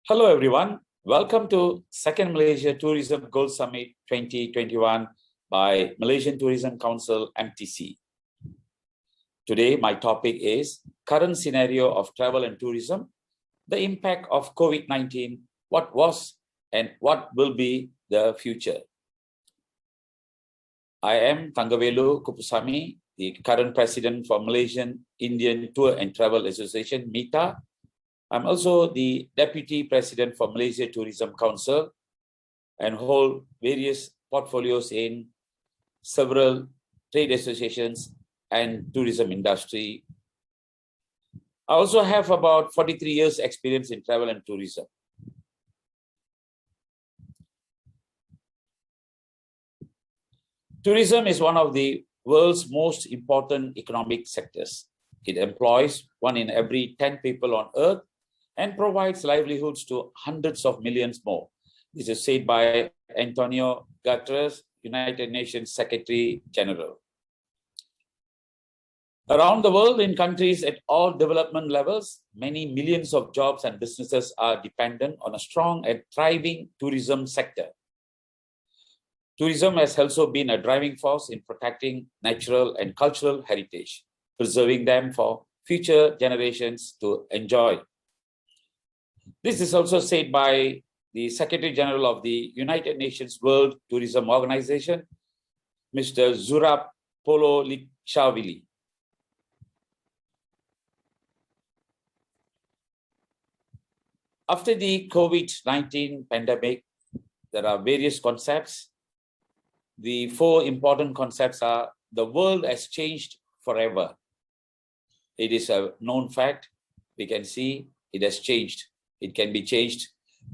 Hello, everyone. Welcome to Second Malaysia Tourism Gold Summit 2021 by Malaysian Tourism Council, MTC. Today, my topic is current scenario of travel and tourism, the impact of COVID-19, what was and what will be the future. I am Thangavelu Kupusami, the current president for Malaysian Indian Tour and Travel Association, MITTA. I'm also the Deputy President for Malaysia Tourism Council and hold various portfolios in several trade associations and tourism industry. I also have about 43 years experience in travel and tourism. Tourism is one of the world's most important economic sectors. It employs 1 in every 10 people on earth and provides livelihoods to hundreds of millions more. This is said by Antonio Guterres, United Nations Secretary General. Around the world, in countries at all development levels, many millions of jobs and businesses are dependent on a strong and thriving tourism sector. Tourism has also been a driving force in protecting natural and cultural heritage, preserving them for future generations to enjoy. This is also said by the Secretary General of the United Nations World Tourism Organization, Mr. Zurab Pololikshvili. After the COVID-19 pandemic, there are various concepts. The 4 important concepts are: the world has changed forever. It is a known fact. We can see it has changed. It can be changed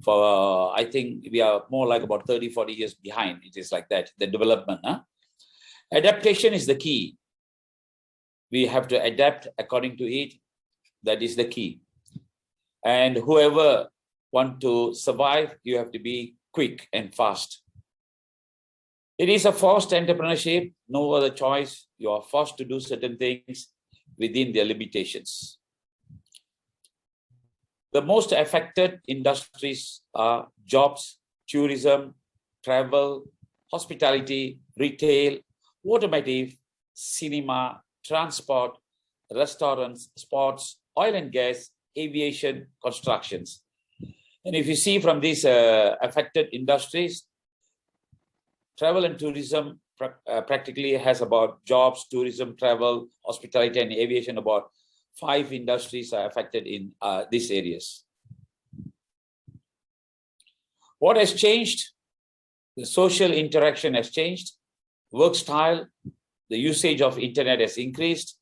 for, I think we are more like about 30, 40 years behind. It is like that, the development. Adaptation is the key. We have to adapt according to it. That is the key. And whoever want to survive, you have to be quick and fast. It is a forced entrepreneurship, no other choice. You are forced to do certain things within their limitations. The most affected industries are jobs, tourism, travel, hospitality, retail, automotive, cinema, transport, restaurants, sports, oil and gas, aviation, constructions. And if you see from these affected industries, travel and tourism practically has about jobs, tourism, travel, hospitality, and aviation. About 5 industries are affected in these areas. What has changed? The social interaction has changed. Work style, the usage of internet has increased.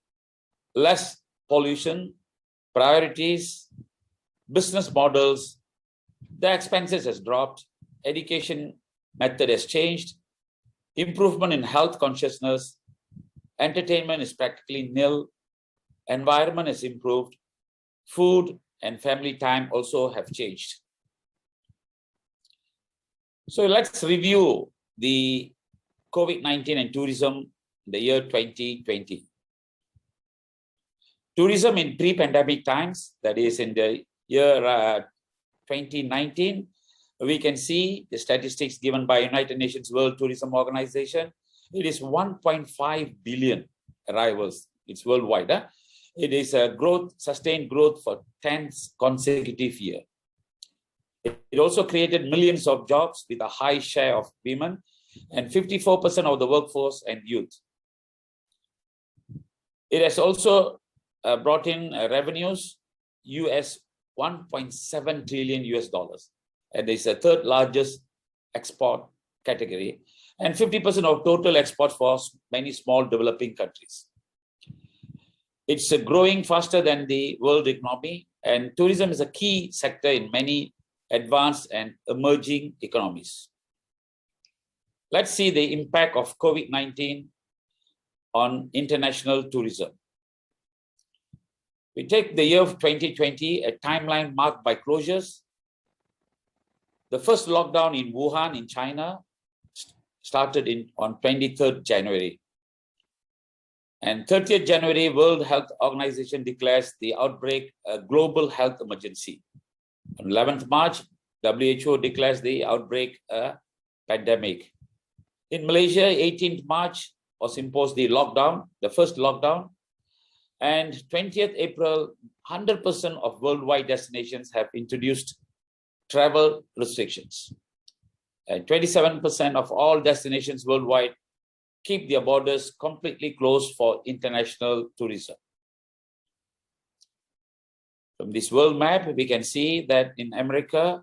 Less pollution, priorities, business models, the expenses has dropped. Education method has changed. Improvement in health consciousness. Entertainment is practically nil. Environment has improved. Food and family time also have changed. So let's review the COVID-19 and tourism in the year 2020. Tourism in pre-pandemic times, that is in the year 2019, we can see the statistics given by United Nations World Tourism Organization. It is 1.5 billion arrivals. It's worldwide. It is a growth, sustained growth for 10th consecutive year. It also created millions of jobs with a high share of women and 54% of the workforce and youth. It has also brought in revenues, US 1.7 trillion US dollars. And it's the 3rd largest export category and 50% of total exports for many small developing countries. It's growing faster than the world economy, and tourism is a key sector in many advanced and emerging economies. Let's see the impact of COVID-19 on international tourism. We take the year of 2020, a timeline marked by closures. The first lockdown in Wuhan in China started on 23rd January. And 30th January, World Health Organization declares the outbreak a global health emergency. On 11th March, WHO declares the outbreak a pandemic. In Malaysia, 18th March was imposed the lockdown, the first lockdown. And 20th April, 100% of worldwide destinations have introduced travel restrictions. And 27% of all destinations worldwide keep their borders completely closed for international tourism. From this world map, we can see that in America,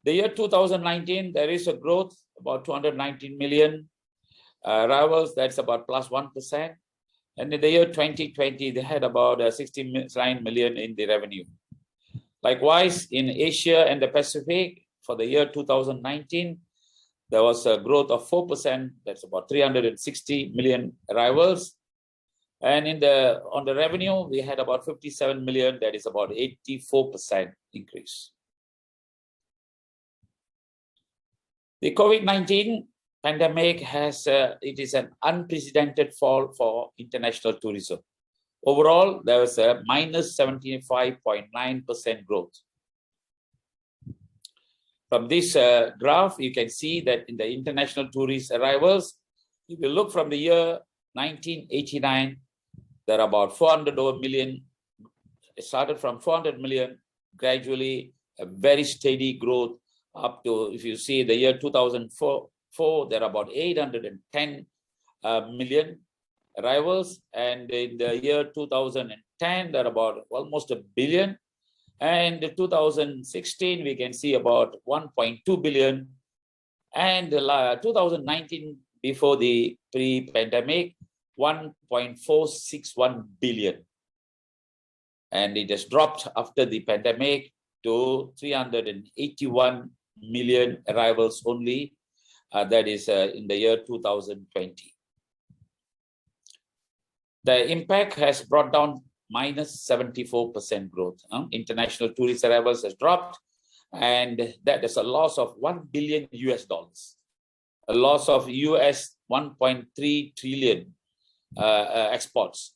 the year 2019, there is a growth about 219 million arrivals. That's about plus 1%. And in the year 2020, they had about 69 million in the revenue. Likewise, in Asia and the Pacific, for the year 2019, there was a growth of 4%. That's about 360 million arrivals. And on the revenue, we had about 57 million. That is about 84% increase. The COVID-19 pandemic it is an unprecedented fall for international tourism. Overall, there was a minus 75.9% growth. From this graph, you can see that in the international tourist arrivals, if you look from the year 1989, there are about 400 million. It started from 400 million, gradually a very steady growth up to, if you see the year 2004, there are about 810 million arrivals. And in the year 2010, there are about almost a billion. And in 2016, we can see about 1.2 billion. And 2019, before the pre-pandemic, 1.461 billion. And it has dropped after the pandemic to 381 million arrivals only. That is in the year 2020. The impact has brought down minus 74% growth. International tourist arrivals has dropped, and that is a loss of $1 billion US, a loss of US 1.3 trillion exports.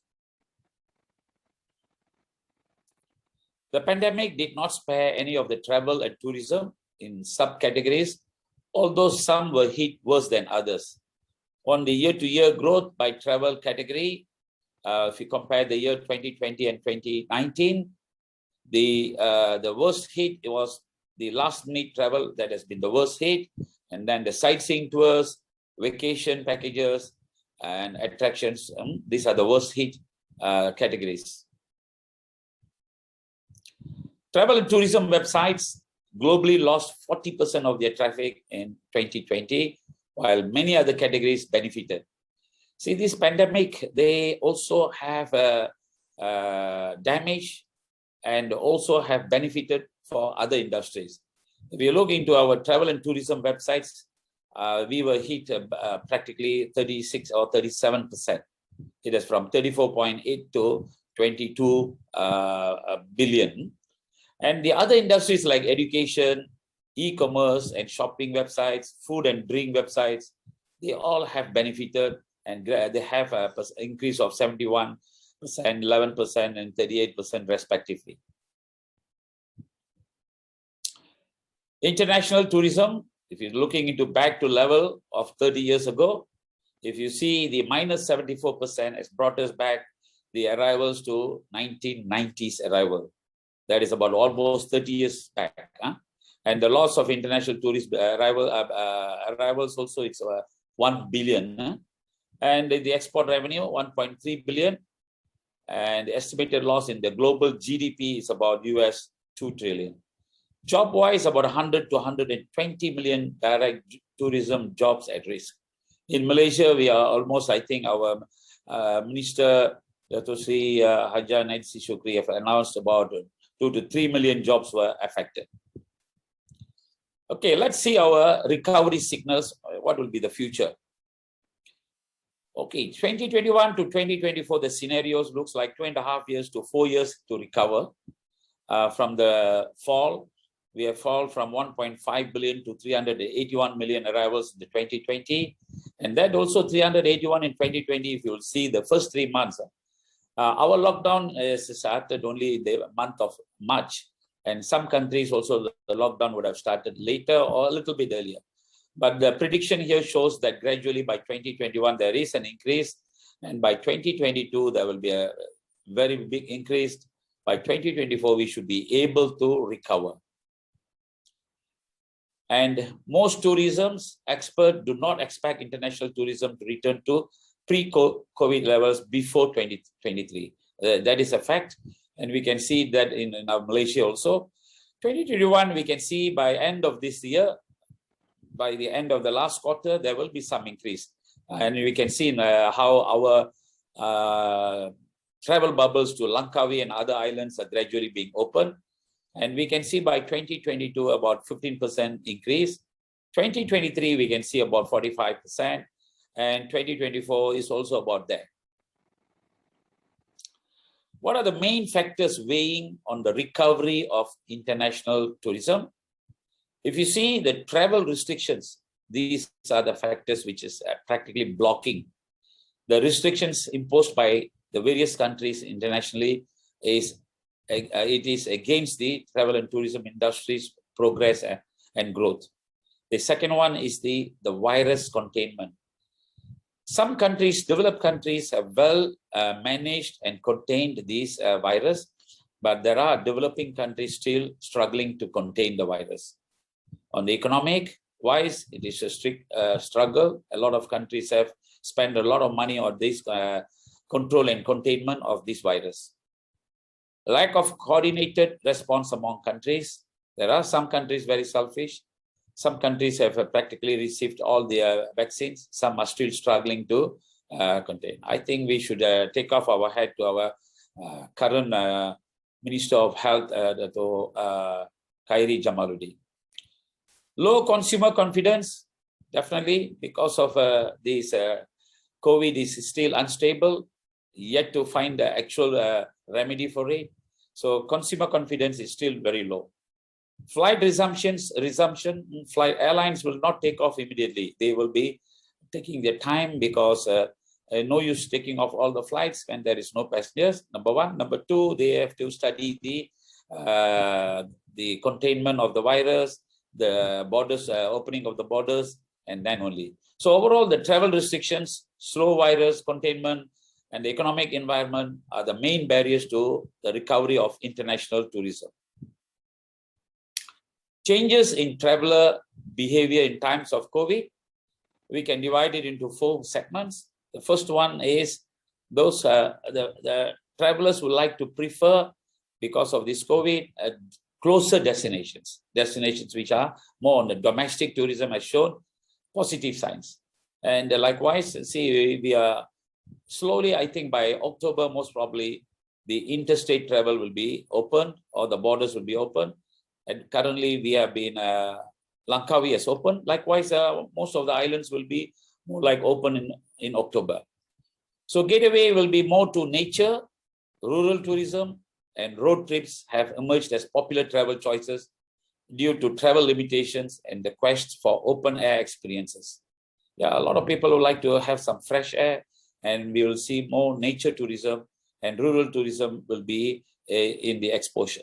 The pandemic did not spare any of the travel and tourism in subcategories, although some were hit worse than others. On the year-to-year growth by travel category, if you compare the year 2020 and 2019, the worst hit was the last-minute travel. That has been the worst hit, and then the sightseeing tours, vacation packages, and attractions. These are the worst hit categories. Travel and tourism websites globally lost 40% of their traffic in 2020, while many other categories benefited. See, this pandemic, they also have damage and also have benefited for other industries. If you look into our travel and tourism websites, we were hit practically 36 or 37%. It is from 34.8 to 22 billion. And the other industries like education, e-commerce and shopping websites, food and drink websites, they all have benefited, and they have an increase of 71%, 11% and 38% respectively. International tourism, if you're looking into back to level of 30 years ago, if you see the minus 74% has brought us back the arrivals to 1990s arrival. That is about almost 30 years back. And the loss of international tourist arrivals also, it's 1 billion. And the export revenue, 1.3 billion. And the estimated loss in the global GDP is about US 2 trillion. Job-wise, about 100 to 120 million direct tourism jobs at risk. In Malaysia, we are almost, I think, our Minister, Dato Haja Naidsi Shukri, have announced about 2 to 3 million jobs were affected. Okay, let's see our recovery signals. What will be the future? Okay, 2021 to 2024, the scenarios looks like 2.5 years to 4 years to recover from the fall. We have fallen from 1.5 billion to 381 million arrivals in the 2020. And that also 381 in 2020, if you'll see the first 3 months. Our lockdown is started only in the month of March. And some countries also, the lockdown would have started later or a little bit earlier. But the prediction here shows that gradually by 2021, there is an increase. And by 2022, there will be a very big increase. By 2024, we should be able to recover. And most tourism experts do not expect international tourism to return to pre-COVID levels before 2023. That is a fact. And we can see that in our Malaysia also. 2021, we can see by end of this year, by the end of the last quarter, there will be some increase. And we can see how our travel bubbles to Langkawi and other islands are gradually being opened. And we can see by 2022, about 15% increase. 2023, we can see about 45%. And 2024 is also about that. What are the main factors weighing on the recovery of international tourism? If you see the travel restrictions, these are the factors which is practically blocking. The restrictions imposed by the various countries internationally is against the travel and tourism industry's progress and growth. The second one is the virus containment. Some countries, developed countries, have well managed and contained this virus, but there are developing countries still struggling to contain the virus. On the economic wise, it is a strict struggle. A lot of countries have spent a lot of money on this control and containment of this virus. Lack of coordinated response among countries. There are some countries very selfish. Some countries have practically received all their vaccines. Some are still struggling to contain. I think we should take off our hat to our current Minister of Health, Dato Thangavelu. Low consumer confidence, definitely because of this COVID is still unstable, yet to find the actual remedy for it. So consumer confidence is still very low. Flight resumption, flight airlines will not take off immediately. They will be taking their time because no use taking off all the flights when there is no passengers, number one. Number two, they have to study the containment of the virus, the borders, opening of the borders, and then only. So overall, the travel restrictions, slow virus containment, and the economic environment are the main barriers to the recovery of international tourism. Changes in traveler behavior in times of COVID, we can divide it into 4 segments. The first one is those the travelers would like to prefer, because of this COVID, closer destinations which are more on the domestic tourism, has shown positive signs. And likewise, see, we are slowly, I think by October, most probably, the interstate travel will be open or the borders will be open. And currently, we have been, Langkawi has opened. Likewise, most of the islands will be more like open in October. So getaway will be more to nature, rural tourism, and road trips have emerged as popular travel choices due to travel limitations and the quest for open air experiences. Yeah, a lot of people would like to have some fresh air, and we will see more nature tourism, and rural tourism will be in the exposure.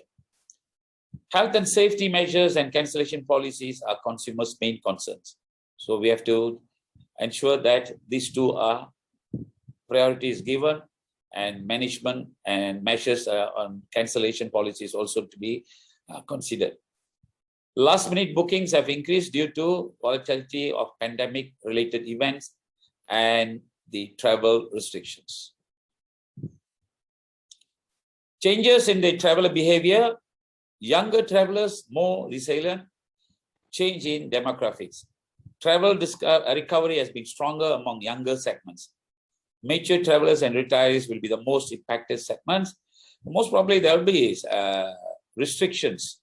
Health and safety measures and cancellation policies are consumers' main concerns. So we have to ensure that these two are priorities given, and management and measures on cancellation policies also to be considered. Last-minute bookings have increased due to volatility of pandemic-related events and the travel restrictions. Changes in the traveler behavior. Younger travelers more resilient. Change in demographics. Travel recovery has been stronger among younger segments. Mature travelers and retirees will be the most impacted segments. Most probably there will be restrictions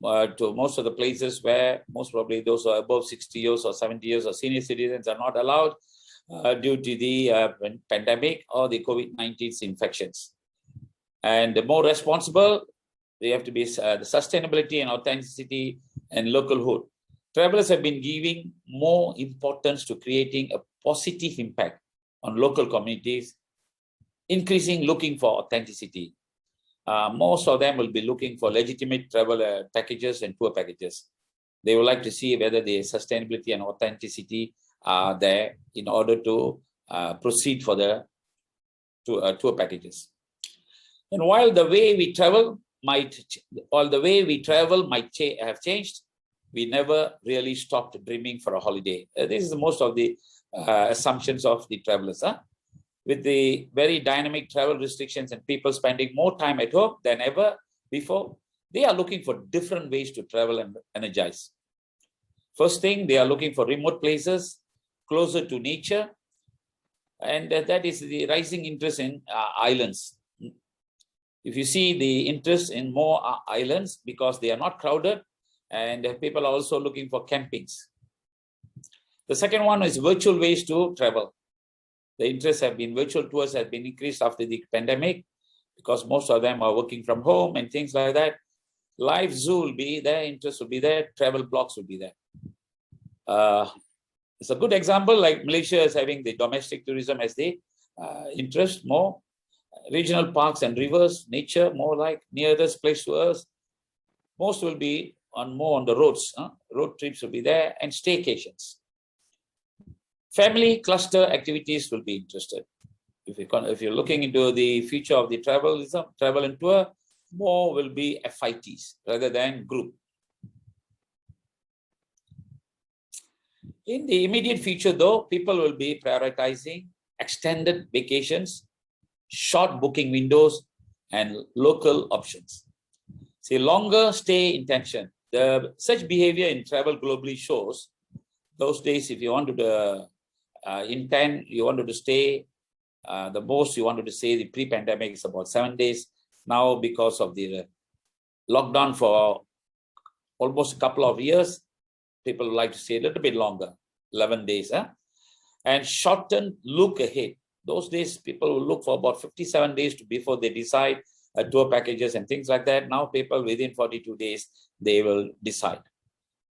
to most of the places where most probably those who are above 60 years or 70 years or senior citizens are not allowed due to the pandemic or the COVID-19 infections. And the more responsible, they have to be the sustainability and authenticity and localhood. Travelers have been giving more importance to creating a positive impact on local communities, increasing looking for authenticity. most of them will be looking for legitimate travel packages and tour packages. They would like to see whether the sustainability and authenticity are there in order to proceed for the tour packages. And while the way we travel might have changed, we never really stopped dreaming for a holiday. This is most of the assumptions of the travelers. With the very dynamic travel restrictions and people spending more time at home than ever before, they are looking for different ways to travel and energize. First thing, they are looking for remote places, closer to nature, and that is the rising interest in islands. If you see the interest in more islands because they are not crowded, and people are also looking for campings. The second one is virtual ways to travel. The interest virtual tours have been increased after the pandemic because most of them are working from home and things like that. Live zoo will be there, interest will be there, travel blogs will be there. It's a good example, like Malaysia is having the domestic tourism as the interest more. Regional parks and rivers, nature, more like nearest place to us. Most will be more on the roads. Road trips will be there, and staycations. Family cluster activities will be interested. If you're looking into the future of the travel and tour, more will be FITs rather than group. In the immediate future, though, people will be prioritizing extended vacations, short booking windows, and local options. See, longer stay intention. Such behavior in travel globally shows those days, if you wanted to you wanted to stay, the most you wanted to stay, the pre-pandemic is about 7 days. Now, because of the lockdown for almost a couple of years, people would like to stay a little bit longer, 11 days. And shortened look ahead. Those days, people will look for about 57 days before they decide tour packages and things like that. Now, people within 42 days, they will decide.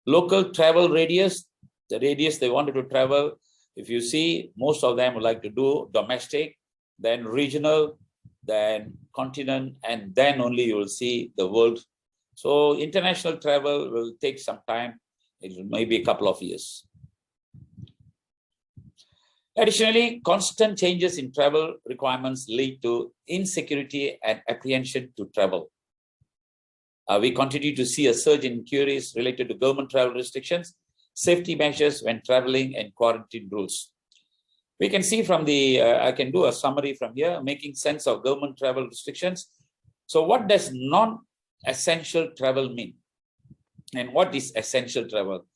Local travel radius, the radius they wanted to travel. If you see, most of them would like to do domestic, then regional, then continent, and then only you will see the world. So international travel will take some time. It may be a couple of years. Additionally, constant changes in travel requirements lead to insecurity and apprehension to travel. We continue to see a surge in inquiries related to government travel restrictions, safety measures when traveling, and quarantine rules. We can see from the, I can do a summary from here, making sense of government travel restrictions. So what does non-essential travel mean? And what is essential travel?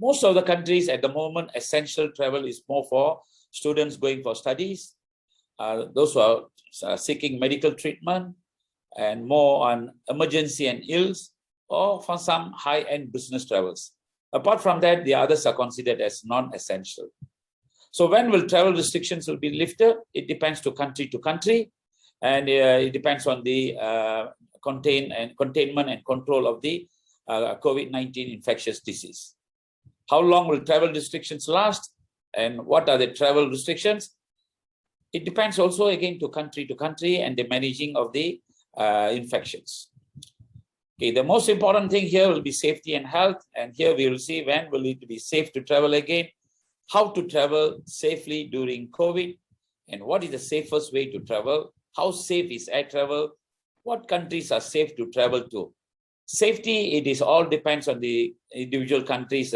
Most of the countries at the moment, essential travel is more for students going for studies, those who are seeking medical treatment, and more on emergency and ills, or for some high-end business travels. Apart from that, the others are considered as non-essential. So when will travel restrictions will be lifted? It depends to country, and it depends on the containment and control of the COVID-19 infectious disease. How long will travel restrictions last? And what are the travel restrictions? It depends also again to country and the managing of the infections. Okay, the most important thing here will be safety and health. And here we will see when will it be safe to travel again, how to travel safely during COVID, and what is the safest way to travel, how safe is air travel, what countries are safe to travel to. Safety, it is all depends on the individual countries,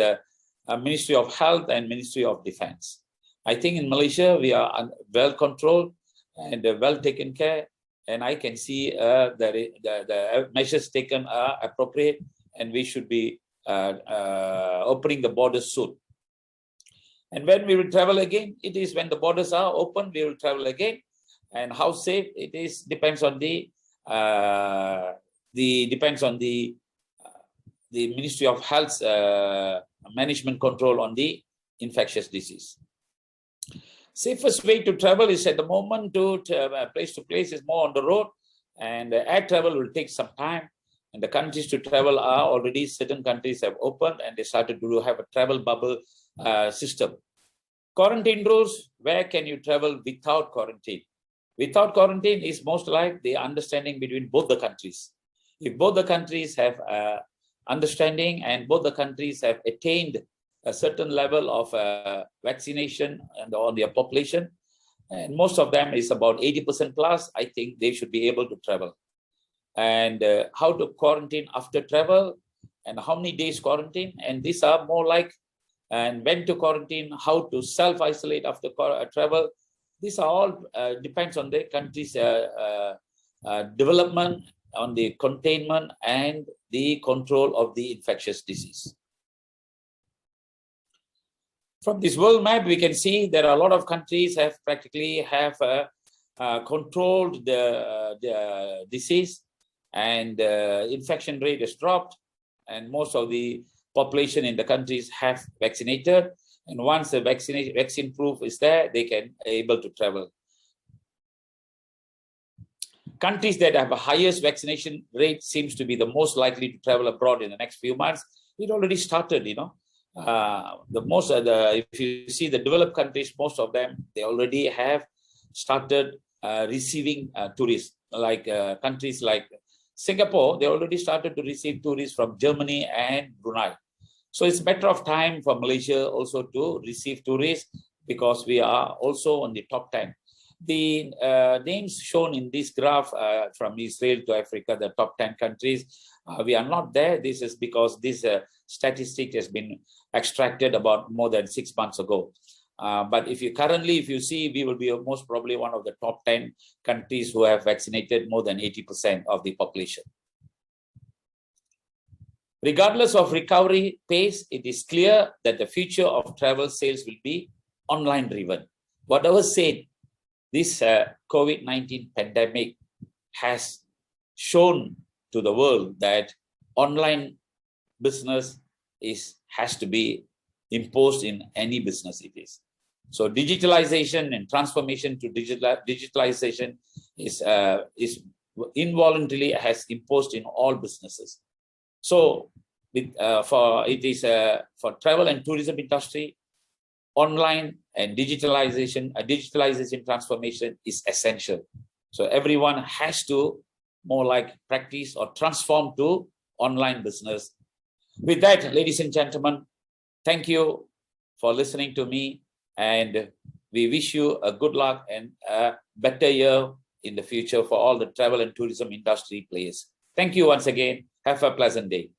Ministry of Health and Ministry of Defense. I think in Malaysia, we are well controlled and well taken care. And I can see the measures taken are appropriate, and we should be opening the borders soon. And when we will travel again, it is when the borders are open, we will travel again. And how safe it is depends on the Ministry of Health's management control on the infectious disease. Safest way to travel is at the moment to place is more on the road, and air travel will take some time. And the countries to travel are already, certain countries have opened and they started to have a travel bubble system. Quarantine rules, where can you travel without quarantine? Without quarantine is most like the understanding between both the countries. If both the countries have understanding and both the countries have attained a certain level of vaccination and on their population, and most of them is about 80% plus, I think they should be able to travel. And how to quarantine after travel, and how many days quarantine, and these are more like, and when to quarantine, how to self-isolate after travel. These are all depends on the country's development, on the containment and the control of the infectious disease. From this world map, we can see there are a lot of countries have practically controlled the disease, and infection rate has dropped, and most of the population in the countries have vaccinated. And once the vaccine proof is there, they can able to travel. Countries that have the highest vaccination rate seems to be the most likely to travel abroad in the next few months. It already started, you know. If you see the developed countries, most of them, they already have started receiving tourists. Like countries like Singapore, they already started to receive tourists from Germany and Brunei. So it's a matter of time for Malaysia also to receive tourists, because we are also on the top 10. The names shown in this graph from Israel to Africa, the top 10 countries, we are not there. This is because this statistic has been extracted about more than 6 months ago. But if you see, we will be most probably one of the top 10 countries who have vaccinated more than 80% of the population. Regardless of recovery pace, it is clear that the future of travel sales will be online driven. Whatever said, this COVID-19 pandemic has shown to the world that online business has to be imposed in any business it is. So digitalization and transformation to digitalization is involuntarily has imposed in all businesses. So for travel and tourism industry, online and digitalization transformation is essential. So everyone has to more like practice or transform to online business. With that, ladies and gentlemen, thank you for listening to me, and we wish you a good luck and a better year in the future for all the travel and tourism industry players. Thank you once again. Have a pleasant day.